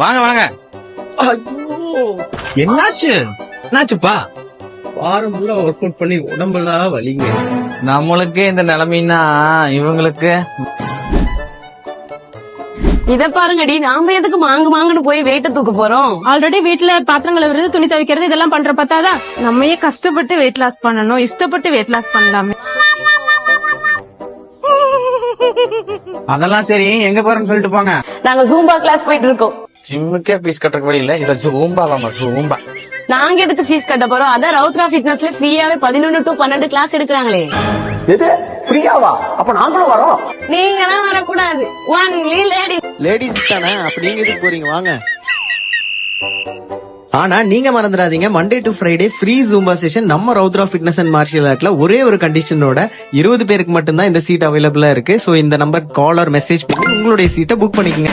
வாங்க வாங்க. ஐயோ, என்னாச்சுப்பா? வாரம் பூரா ஒர்க் அவுட் பண்ணி உடம்பெல்லாம் வலிங்க. நம்மளுக்கு இந்த நிலைமைன்னா இவங்களுக்கு இத பாருங்கடி, நாம எதுக்கு மாங்குன்னு போய் வெயிட்ட தூக்க போறோம்? ஆல்ரெடி வீட்டுல பாத்திரம் கழுவுறது, துணி துவைக்கிறது இதெல்லாம் பண்ற பார்த்தாதான் நம்மையே கஷ்டப்பட்டு வெயிட் லாஸ் பண்ணணும், இஷ்டப்பட்டு வெயிட் லாஸ் பண்ணலாமே. அதெல்லாம் சரி, எங்க போறேன்னு சொல்லிட்டு போங்க. நாங்க ஜூம்பா கிளாஸ் போயிட்டு இருக்கோம். ஜிம்முக்கே பீஸ் கட்டுறக்கு வழி இல்ல, இத ஜூம்பாவாமா ஜூம்பா. நாங்க எதுக்கு ஃபீஸ் கட்ட போறோம்? அதான் ரவுத்ரா ஃபிட்னஸ்ல ஃப்ரீயாவே 11 to 12 கிளாஸ் எடுக்கிறாங்களே. எது ஃப்ரீயாவா? அப்ப நாங்களும் வரோம். நீங்க எல்லாம் வரக்கூடாது. Only ladies. லேடிஸ் தானே, அப்ப நீங்க எதுக்கு போறீங்க? வாங்க. ஆனா நீங்க மறந்துடாதீங்க, Monday to Friday free Zumba session நம்ம ரவுத்ரா ஃபிட்னஸ் அண்ட் மார்ஷியல் ஆர்ட்ல ஒரே ஒரு கண்டிஷனோட 20 பேருக்கு மட்டும்தான் இந்த சீட் அவைலபிளா இருக்கு. சோ இந்த நம்பர் கால் ஆர் மெசேஜ் பண்ணி உங்களுடைய சீட்டை புக் பண்ணிக்கங்க.